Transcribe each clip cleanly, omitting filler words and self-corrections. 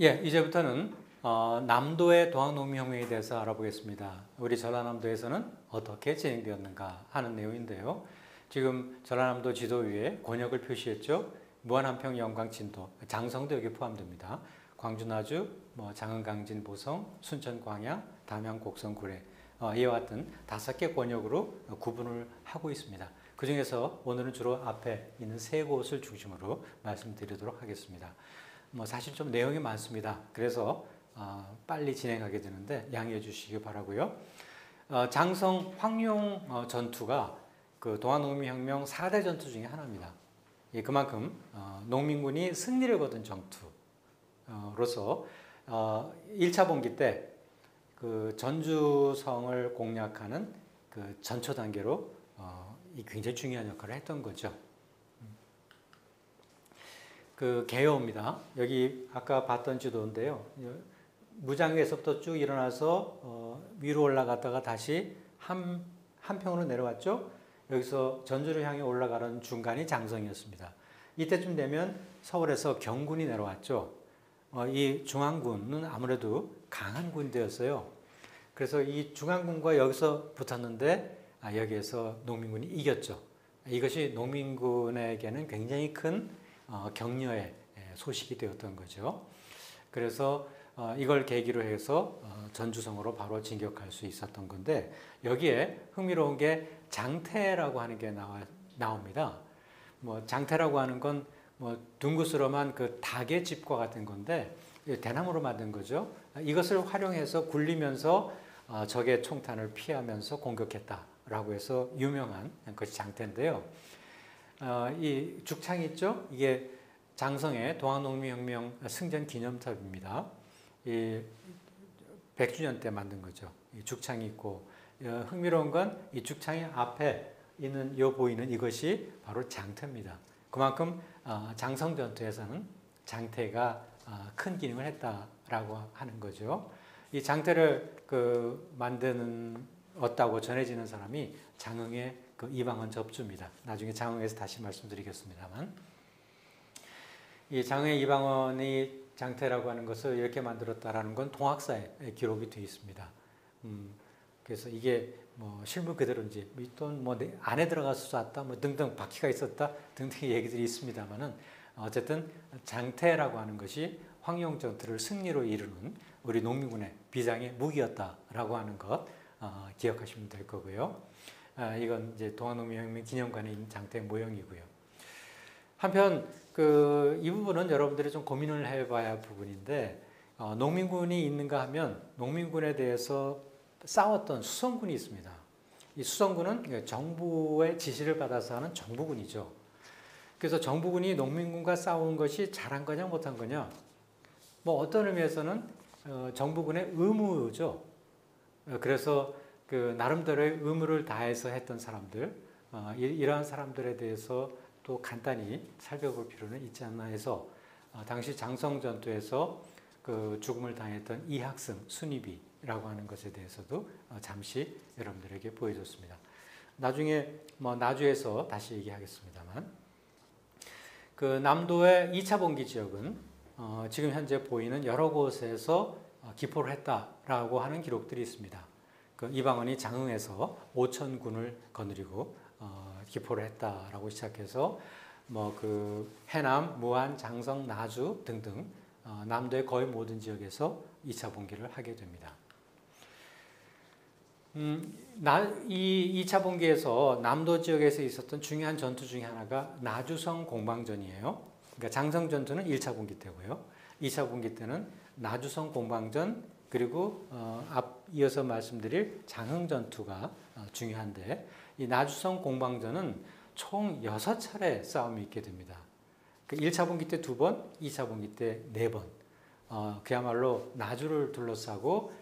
예, 이제부터는 남도의 동학농민혁명에 대해서 알아보겠습니다. 우리 전라남도에서는 어떻게 진행되었는가 하는 내용인데요. 지금 전라남도 지도 위에 권역을 표시했죠. 무안한평, 영광, 진도, 장성도 여기 포함됩니다. 광주, 나주, 장흥, 강진, 보성, 순천, 광양, 담양, 곡성, 구례 이와 같은 5개 권역으로 구분을 하고 있습니다. 그 중에서 오늘은 주로 앞에 있는 3곳을 중심으로 말씀드리도록 하겠습니다. 사실 좀 내용이 많습니다. 그래서 빨리 진행하게 되는데 양해해 주시기 바라고요. 장성 황룡 전투가 그 동학농민혁명 4대 전투 중에 하나입니다. 그만큼 농민군이 승리를 거둔 전투로서 1차 봉기 때 그 전주성을 공략하는 그 전초 단계로 굉장히 중요한 역할을 했던 거죠. 그 개요입니다. 여기 아까 봤던 지도인데요. 무장에서부터 쭉 일어나서 위로 올라갔다가 다시 한평으로 내려왔죠. 여기서 전주를 향해 올라가는 중간이 장성이었습니다. 이때쯤 되면 서울에서 경군이 내려왔죠. 이 중앙군은 아무래도 강한 군대였어요. 그래서 이 중앙군과 여기서 붙었는데 여기에서 농민군이 이겼죠. 이것이 농민군에게는 굉장히 큰 격려의 소식이 되었던 거죠. 그래서 이걸 계기로 해서 전주성으로 바로 진격할 수 있었던 건데 여기에 흥미로운 게 장태라고 하는 게 나옵니다. 장태라고 하는 건 둥그스름한 그 닭의 집과 같은 건데 대나무로 만든 거죠. 이것을 활용해서 굴리면서 적의 총탄을 피하면서 공격했다라고 해서 유명한 것이 장태인데요. 이 죽창이 있죠? 이게 장성의 동학농민혁명 승전 기념탑입니다. 이 100주년 때 만든 거죠. 이 죽창이 있고 흥미로운 건 이 죽창의 앞에 있는 보이는 이것이 바로 장태입니다. 그만큼 장성 전투에서는 장태가 큰 기능을 했다라고 하는 거죠. 이 장태를 만드었다고 전해지는 사람이 장흥의 그 이방원 접주입니다. 나중에 장흥에서 다시 말씀드리겠습니다만 이 장흥의 이방원이 장태라고 하는 것을 이렇게 만들었다라는 건 동학사에 기록이 되어 있습니다. 그래서 이게 실물 그대로인지 또는 안에 들어가서 쐈다 등등 바퀴가 있었다 등등의 얘기들이 있습니다만은 어쨌든 장태라고 하는 것이 황룡 전투를 승리로 이루는 우리 농민군의 비장의 무기였다라고 하는 것 기억하시면 될 거고요. 이건 이제 동학농민혁명 기념관에 있는 장태의 모형이고요. 한편 이 부분은 여러분들이 좀 고민을 해봐야 할 부분인데 농민군이 있는가 하면 농민군에 대해서 싸웠던 수성군이 있습니다. 이 수성군은 정부의 지시를 받아서 하는 정부군이죠. 그래서 정부군이 농민군과 싸운 것이 잘한 거냐 못한 거냐 어떤 의미에서는 정부군의 의무죠. 그래서 나름대로의 의무를 다해서 했던 사람들 이러한 사람들에 대해서 또 간단히 살펴볼 필요는 있지 않나 해서 당시 장성전투에서 죽음을 당했던 이학승, 순이비라고 하는 것에 대해서도 잠시 여러분들에게 보여줬습니다. 나중에 나주에서 다시 얘기하겠습니다만 남도의 2차 봉기 지역은 지금 현재 보이는 여러 곳에서 기포를 했다라고 하는 기록들이 있습니다. 이방원이 장흥에서 5,000군을 거느리고 기포를 했다라고 시작해서 해남, 무안, 장성, 나주 등등 남도의 거의 모든 지역에서 2차 봉기를 하게 됩니다. 이 2차 봉기에서 남도 지역에서 있었던 중요한 전투 중에 하나가 나주성 공방전이에요. 그러니까 장성 전투는 1차 봉기 때고요. 2차 봉기 때는 나주성 공방전 그리고 이어서 말씀드릴 장흥 전투가 중요한데 이 나주성 공방전은 총 6차례 싸움이 있게 됩니다. 1차 봉기 때 2번, 2차 봉기 때 4번. 그야말로 나주를 둘러싸고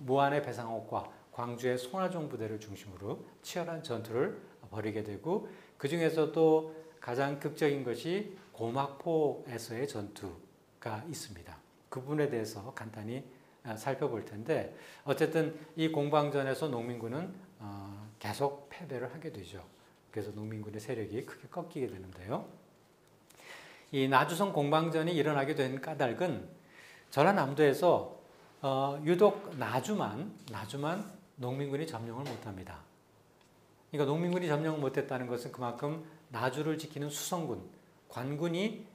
무안의 배상옥과 광주의 손아종 부대를 중심으로 치열한 전투를 벌이게 되고 그 중에서도 가장 극적인 것이 고막포에서의 전투가 있습니다. 그 부분에 대해서 간단히 살펴볼 텐데 어쨌든 이 공방전에서 농민군은 계속 패배를 하게 되죠. 그래서 농민군의 세력이 크게 꺾이게 되는데요. 이 나주성 공방전이 일어나게 된 까닭은 전라남도에서 유독 나주만 농민군이 점령을 못합니다. 그러니까 농민군이 점령을 못했다는 것은 그만큼 나주를 지키는 수성군, 관군이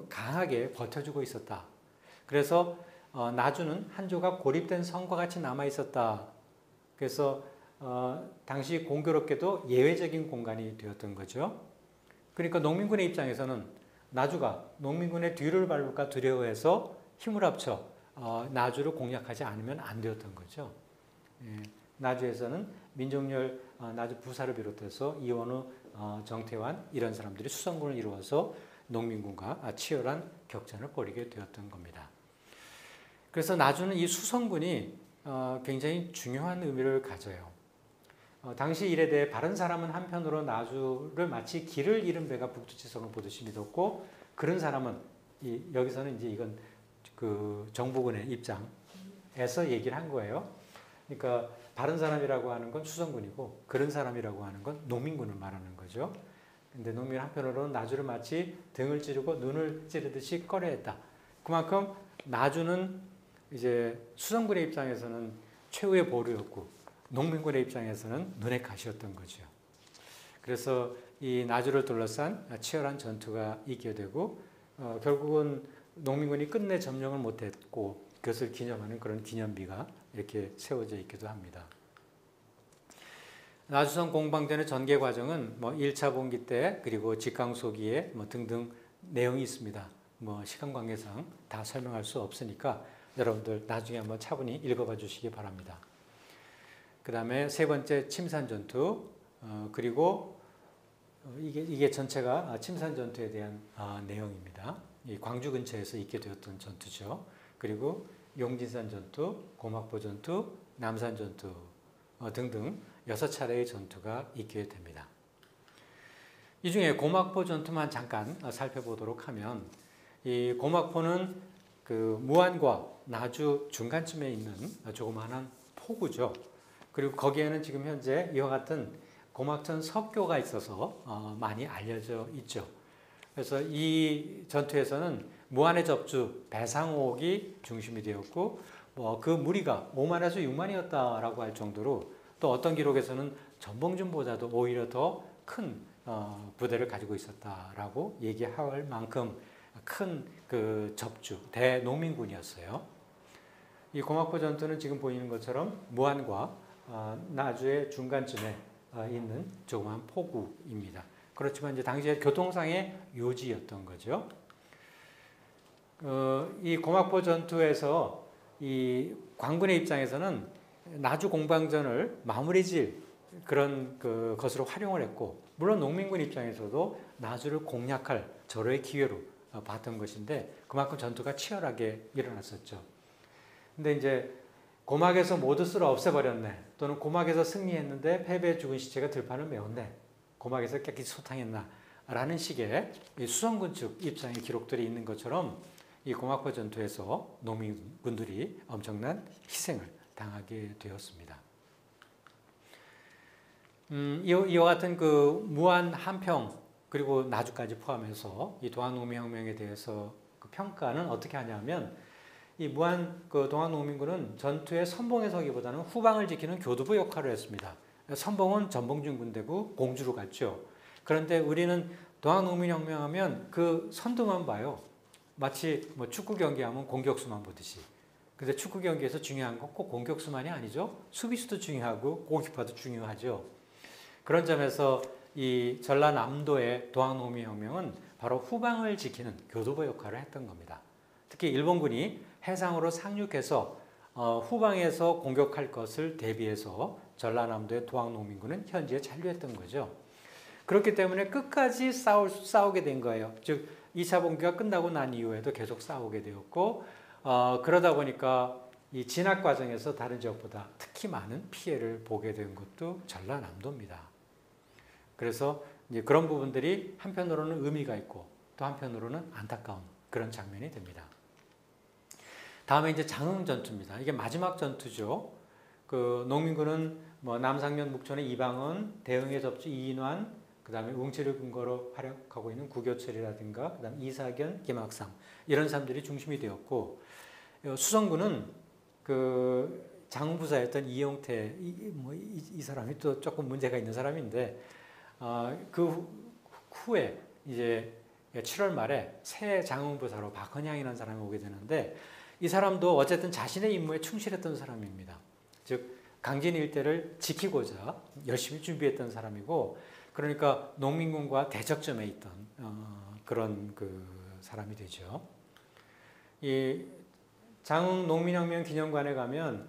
강하게 버텨주고 있었다. 그래서 나주는 한 조각 고립된 성과 같이 남아 있었다. 그래서 당시 공교롭게도 예외적인 공간이 되었던 거죠. 그러니까 농민군의 입장에서는 나주가 농민군의 뒤를 밟을까 두려워해서 힘을 합쳐 나주를 공략하지 않으면 안 되었던 거죠. 나주에서는 민족열 나주 부사를 비롯해서 이원우, 정태환 이런 사람들이 수성군을 이루어서 농민군과 치열한 격전을 벌이게 되었던 겁니다. 그래서 나주는 이 수성군이 굉장히 중요한 의미를 가져요. 당시 일에 대해 바른 사람은 한편으로 나주를 마치 길을 잃은 배가 북두지성을 보듯이 믿었고, 그런 사람은 여기서는 이제 이건 그 정보군의 입장에서 얘기를 한 거예요. 그러니까 바른 사람이라고 하는 건 수성군이고 그런 사람이라고 하는 건 농민군을 말하는 거죠. 근데 농민 한편으로는 나주를 마치 등을 찌르고 눈을 찌르듯이 꺼려했다. 그만큼 나주는 이제 수성군의 입장에서는 최후의 보루였고 농민군의 입장에서는 눈의 가시였던 거죠. 그래서 이 나주를 둘러싼 치열한 전투가 있게 되고 결국은 농민군이 끝내 점령을 못했고 그것을 기념하는 그런 기념비가 이렇게 세워져 있기도 합니다. 나주성 공방전의 전개 과정은 1차 봉기 때 그리고 직강소기에 등등 내용이 있습니다. 시간 관계상 다 설명할 수 없으니까 여러분들 나중에 한번 차분히 읽어봐 주시기 바랍니다. 그 다음에 세 번째 침산 전투, 그리고 이게 전체가 침산 전투에 대한 내용입니다. 이 광주 근처에서 있게 되었던 전투죠. 그리고 용진산 전투, 고막포 전투, 남산 전투 등등 6차례의 전투가 있게 됩니다. 이 중에 고막포 전투만 잠깐 살펴보도록 하면, 이 고막포는 그 무안과 나주 중간쯤에 있는 조그마한 포구죠. 그리고 거기에는 지금 현재 이와 같은 고막천 석교가 있어서 많이 알려져 있죠. 그래서 이 전투에서는 무안의 접주 배상옥이 중심이 되었고 그 무리가 5만에서 6만이었다라고 할 정도로, 또 어떤 기록에서는 전봉준보다도 오히려 더 큰 부대를 가지고 있었다라고 얘기할 만큼 큰 그 접주 대농민군이었어요. 이 고막포 전투는 지금 보이는 것처럼 무안과 나주의 중간쯤에 있는 조그마한 포구입니다. 그렇지만 이제 당시에 교통상의 요지였던 거죠. 이 고막포 전투에서 이 관군의 입장에서는 나주 공방전을 마무리 질 그런 것으로 활용을 했고, 물론 농민군 입장에서도 나주를 공략할 절호의 기회로 봤던 것인데 그만큼 전투가 치열하게 일어났었죠. 근데 이제 고막에서 모두 쓸어 없애버렸네, 또는 고막에서 승리했는데 패배해 죽은 시체가 들판을 메웠네, 고막에서 깨끗이 소탕했나 라는 식의 이 수성군 측 입장의 기록들이 있는 것처럼 이 고막포 전투에서 농민군들이 엄청난 희생을 당하게 되었습니다. 이와 같은 그 무안, 한평 그리고 나주까지 포함해서 이 동학농민혁명에 대해서 그 평가는 어떻게 하냐면, 이 무안 동학농민군은 전투의 선봉에 서기보다는 후방을 지키는 교두보 역할을 했습니다. 선봉은 전봉준 군대고 공주로 갔죠. 그런데 우리는 동학농민혁명하면 그 선두만 봐요. 마치 축구 경기하면 공격수만 보듯이. 근데 축구 경기에서 중요한 건 꼭 공격수만이 아니죠. 수비수도 중요하고 골키퍼도 중요하죠. 그런 점에서 이 전라남도의 동학농민혁명은 바로 후방을 지키는 교두보 역할을 했던 겁니다. 특히 일본군이 해상으로 상륙해서 후방에서 공격할 것을 대비해서 전라남도의 동학농민군은 현지에 잔류했던 거죠. 그렇기 때문에 끝까지 싸우게 된 거예요. 즉 2차 봉기가 끝나고 난 이후에도 계속 싸우게 되었고, 그러다 보니까 이 진압 과정에서 다른 지역보다 특히 많은 피해를 보게 된 것도 전라남도입니다. 그래서 이제 그런 부분들이 한편으로는 의미가 있고 또 한편으로는 안타까운 그런 장면이 됩니다. 다음에 이제 장흥 전투입니다. 이게 마지막 전투죠. 그 농민군은 남상면 묵촌의 이방은, 대흥의 접주 이인환, 그 다음에 웅치를 근거로 활약하고 있는 구교철이라든가, 그 다음에 이사견, 김학상 이런 사람들이 중심이 되었고, 수성구는 그 장부사였던 이용태 이 사람이 또 조금 문제가 있는 사람인데, 그 후에 이제 7월 말에 새 장흥부사로 박헌양이라는 사람이 오게 되는데, 이 사람도 어쨌든 자신의 임무에 충실했던 사람입니다. 즉 강진 일대를 지키고자 열심히 준비했던 사람이고, 그러니까 농민군과 대적점에 있던 그런 그 사람이 되죠. 이 장흥 농민혁명 기념관에 가면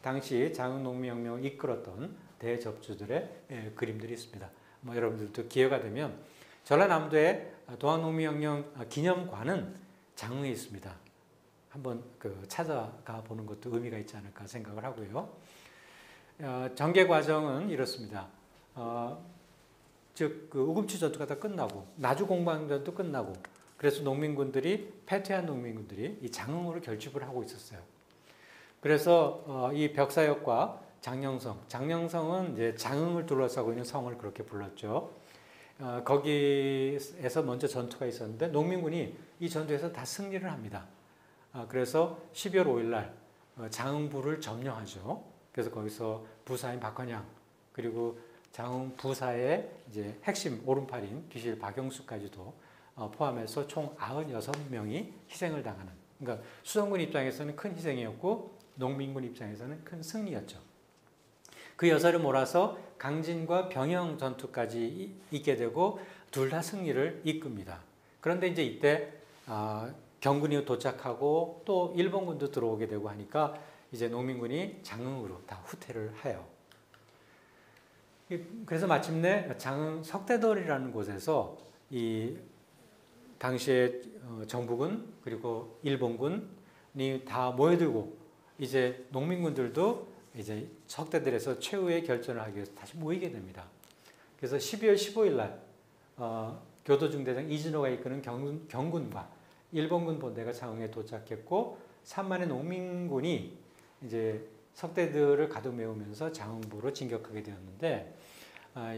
당시 장흥 농민혁명을 이끌었던 대접주들의 그림들이 있습니다. 뭐 여러분들도 기회가 되면 전라남도의 동학농민혁명 기념관은 장흥에 있습니다. 한번 그 찾아가 보는 것도 의미가 있지 않을까 생각을 하고요. 전개 과정은 이렇습니다. 즉 그 우금치 전투가 다 끝나고 나주 공방전도 끝나고, 그래서 농민군들이 패퇴한 농민군들이 이 장흥으로 결집을 하고 있었어요. 그래서 이 벽사역과 장령성은 이제 장흥을 둘러싸고 있는 성을 그렇게 불렀죠. 거기에서 먼저 전투가 있었는데 농민군이 이 전투에서 다 승리를 합니다. 그래서 12월 5일 날 장흥부를 점령하죠. 그래서 거기서 부사인 박헌양, 그리고 장흥 부사의 이제 핵심 오른팔인 귀실 박영수까지도 포함해서 총 96명이 희생을 당하는, 그러니까 수성군 입장에서는 큰 희생이었고 농민군 입장에서는 큰 승리였죠. 그 여사를 몰아서 강진과 병영 전투까지 있게 되고 둘 다 승리를 이끕니다. 그런데 이제 이때 경군이 도착하고 또 일본군도 들어오게 되고 하니까 이제 농민군이 장흥으로 다 후퇴를 해요. 그래서 마침내 장흥 석대돌이라는 곳에서 이 당시에 정부군 그리고 일본군이 다 모여들고, 이제 농민군들도 이제 석대들에서 최후의 결전을 하기 위해서 다시 모이게 됩니다. 그래서 12월 15일 날 교도중대장 이진호가 이끄는 경군과 일본군 본대가 장흥에 도착했고, 3만의 농민군이 이제 석대들을 가득 메우면서 장흥부로 진격하게 되었는데,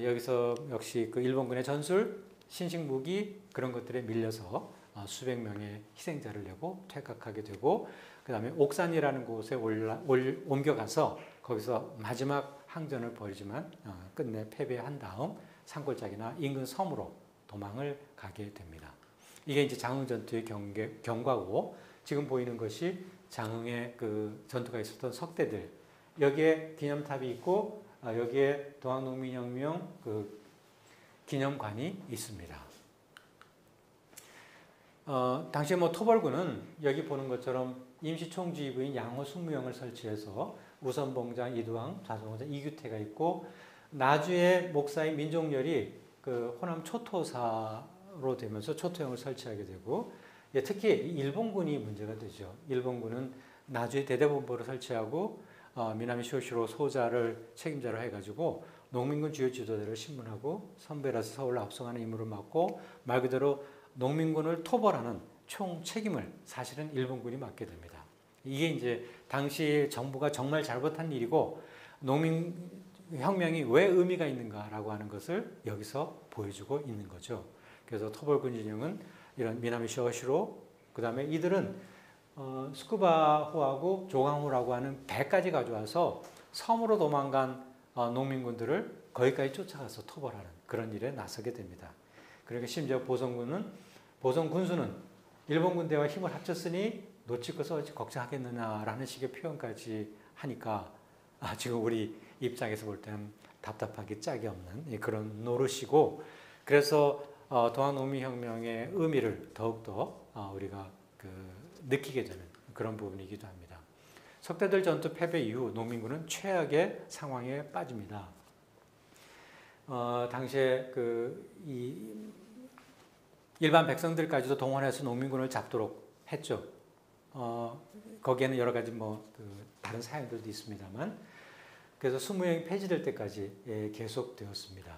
여기서 역시 그 일본군의 전술, 신식무기 그런 것들에 밀려서 수백 명의 희생자를 내고 퇴각하게 되고, 그 다음에 옥산이라는 곳에 옮겨가서 거기서 마지막 항전을 벌이지만 끝내 패배한 다음 산골짜기나 인근 섬으로 도망을 가게 됩니다. 이게 이제 장흥 전투의 경과고, 지금 보이는 것이 장흥의 그 전투가 있었던 석대들, 여기에 기념탑이 있고 여기에 동학농민혁명 그 기념관이 있습니다. 당시에 뭐 토벌군은 여기 보는 것처럼 임시총지휘부인 양호 숙무영을 설치해서 우선봉장 이두왕, 좌선봉장 이규태가 있고, 나주의 목사인 민종렬이 그 호남 초토사로 되면서 초토형을 설치하게 되고, 특히 일본군이 문제가 되죠. 일본군은 나주에 대대본부를 설치하고 미나미 쇼시로 소자를 책임자로 해가지고 농민군 주요 지도자를 신문하고 선배라서 서울로 압송하는 임무를 맡고, 말 그대로 농민군을 토벌하는 총 책임을 사실은 일본군이 맡게 됩니다. 이게 이제 당시 정부가 정말 잘못한 일이고 농민혁명이 왜 의미가 있는가라고 하는 것을 여기서 보여주고 있는 거죠. 그래서 토벌군 진영은 이런 미나미 쇼시로, 그 다음에 이들은 스쿠바호하고 조강호라고 하는 배까지 가져와서 섬으로 도망간 농민군들을 거기까지 쫓아가서 토벌하는 그런 일에 나서게 됩니다. 그러니까 심지어 보성군수는 일본 군대와 힘을 합쳤으니 놓칠 것을 어찌 걱정하겠느냐라는 식의 표현까지 하니까 지금 우리 입장에서 볼 때는 답답하기 짝이 없는 그런 노릇이고, 그래서 동학농민혁명의 의미를 더욱더 우리가 느끼게 되는 그런 부분이기도 합니다. 석대들 전투 패배 이후 농민군은 최악의 상황에 빠집니다. 당시에 이 일반 백성들까지도 동원해서 농민군을 잡도록 했죠. 거기에는 여러 가지 다른 사연들도 있습니다만, 그래서 수무영이 폐지될 때까지 계속되었습니다.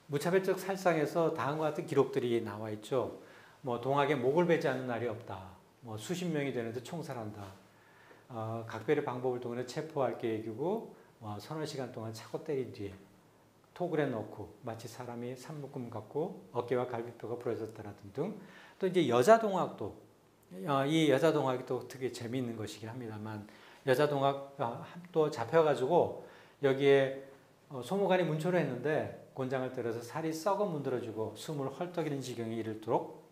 무차별적 살상에서 다음과 같은 기록들이 나와 있죠. 동학에 목을 베지 않는 날이 없다. 수십 명이 되는데 총살한다. 각별의 방법을 통해 체포할 계획이고 서너 시간 동안 차고 때린 뒤에 토굴에 넣고 마치 사람이 산묶음 같고 어깨와 갈비뼈가 부러졌다라든 등 또 이제 여자동학도 이 여자동학이 또 되게 재미있는 것이긴 합니다만 여자동학 또 잡혀가지고 여기에 소모관이 문초를 했는데 곤장을 때려서 살이 썩어 문드러지고 숨을 헐떡이는 지경에 이르도록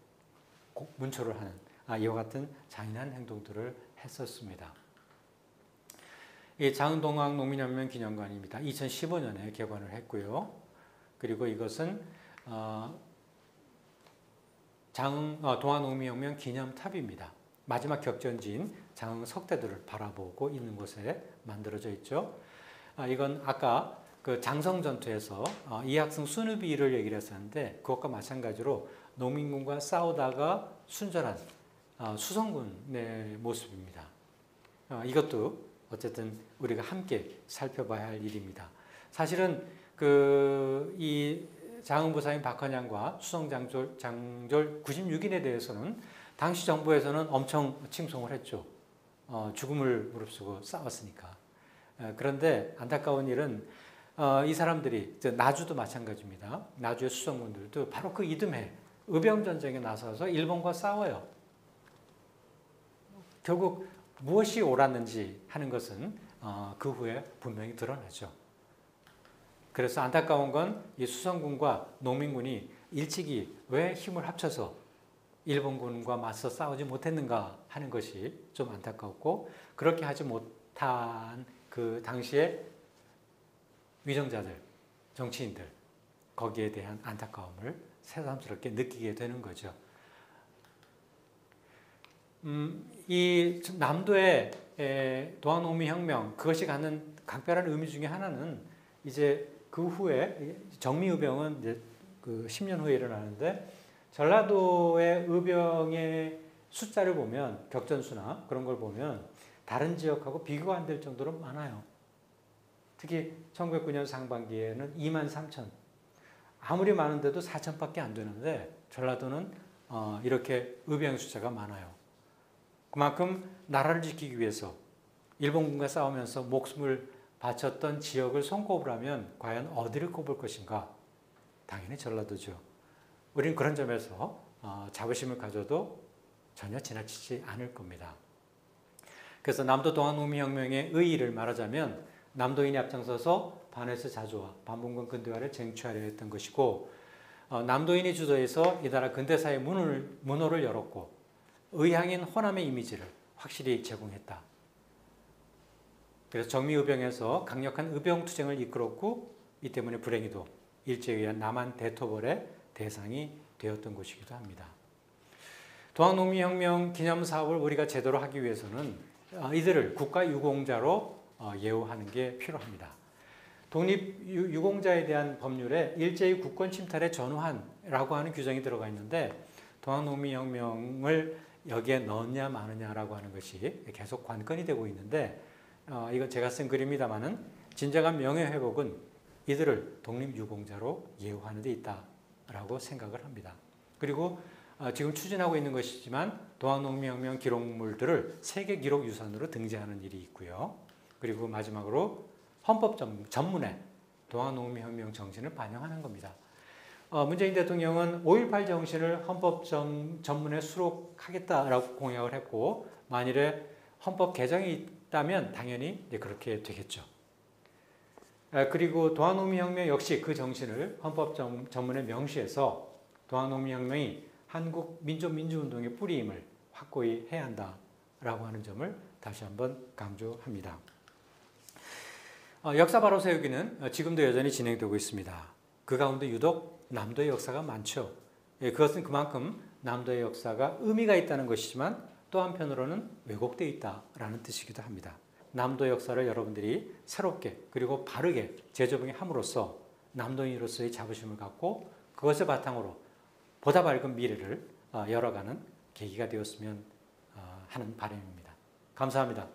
문초를 하는 이와 같은 잔인한 행동들을 했었습니다. 이 장흥동학 농민혁명 기념관입니다. 2015년에 개관을 했고요. 그리고 이것은 동학농민혁명 기념탑입니다. 마지막 격전지인 장흥 석대들을 바라보고 있는 곳에 만들어져 있죠. 이건 아까 그 장성전투에서 이학승 순우비를 얘기를 했었는데 그것과 마찬가지로 농민군과 싸우다가 순절한 수성군의 모습입니다. 이것도 어쨌든 우리가 함께 살펴봐야 할 일입니다. 사실은 이 장흥부사인 박헌양과 수성장졸 96인에 대해서는 당시 정부에서는 엄청 칭송을 했죠. 죽음을 무릅쓰고 싸웠으니까. 그런데 안타까운 일은 이 사람들이 나주도 마찬가지입니다. 나주의 수성군들도 바로 그 이듬해 의병전쟁에 나서서 일본과 싸워요. 결국 무엇이 옳았는지 하는 것은 그 후에 분명히 드러나죠. 그래서 안타까운 건 이 수성군과 농민군이 일찍이 왜 힘을 합쳐서 일본군과 맞서 싸우지 못했는가 하는 것이 좀 안타깝고 그렇게 하지 못한 그 당시에 위정자들, 정치인들 거기에 대한 안타까움을 새삼스럽게 느끼게 되는 거죠. 이 남도의 동학농민혁명 그것이 갖는 각별한 의미 중에 하나는 이제 그 후에 정미의병은 이제 그 10년 후에 일어나는데 전라도의 의병의 숫자를 보면 격전수나 그런 걸 보면 다른 지역하고 비교가 안 될 정도로 많아요. 특히 1909년 상반기에는 23,000 아무리 많은데도 4,000밖에 안 되는데 전라도는 이렇게 의병 숫자가 많아요. 그만큼 나라를 지키기 위해서 일본군과 싸우면서 목숨을 바쳤던 지역을 손꼽으라 하면 과연 어디를 꼽을 것인가? 당연히 전라도죠. 우리는 그런 점에서 자부심을 가져도 전혀 지나치지 않을 겁니다. 그래서 남도 동학농민혁명의 의의를 말하자면 남도인이 앞장서서 반에서 자주화, 반봉건 근대화를 쟁취하려 했던 것이고 남도인이 주도해서 이 나라 근대사의 문호를 열었고 의향인 호남의 이미지를 확실히 제공했다. 그래서 정미의병에서 강력한 의병투쟁을 이끌었고 이 때문에 불행히도 일제에 의한 남한 대토벌의 대상이 되었던 것이기도 합니다. 동학농민혁명 기념사업을 우리가 제대로 하기 위해서는 이들을 국가유공자로 예우하는 게 필요합니다. 독립유공자에 대한 법률에 일제의 국권 침탈의 전후한라고 하는 규정이 들어가 있는데 동학농민혁명을 여기에 넣느냐 마느냐라고 하는 것이 계속 관건이 되고 있는데 이건 제가 쓴 글입니다만은 진정한 명예회복은 이들을 독립유공자로 예우하는 데 있다라고 생각을 합니다. 그리고 지금 추진하고 있는 것이지만 동학농민혁명 기록물들을 세계기록유산으로 등재하는 일이 있고요. 그리고 마지막으로 헌법 전문에 동학농민혁명 정신을 반영하는 겁니다. 문재인 대통령은 5.18 정신을 헌법 전문에 수록하겠다라고 공약을 했고 만일에 헌법 개정이 있다면 당연히 이제 그렇게 되겠죠. 그리고 동학농민혁명 역시 그 정신을 헌법 전문에 명시해서 동학농민혁명이 한국 민족민주운동의 뿌리임을 확고히 해야 한다라고 하는 점을 다시 한번 강조합니다. 역사 바로 세우기는 지금도 여전히 진행되고 있습니다. 그 가운데 유독 남도의 역사가 많죠. 그것은 그만큼 남도의 역사가 의미가 있다는 것이지만 또 한편으로는 왜곡되어 있다라는 뜻이기도 합니다. 남도 역사를 여러분들이 새롭게 그리고 바르게 재조명함으로써 남도인으로서의 자부심을 갖고 그것을 바탕으로 보다 밝은 미래를 열어가는 계기가 되었으면 하는 바람입니다. 감사합니다.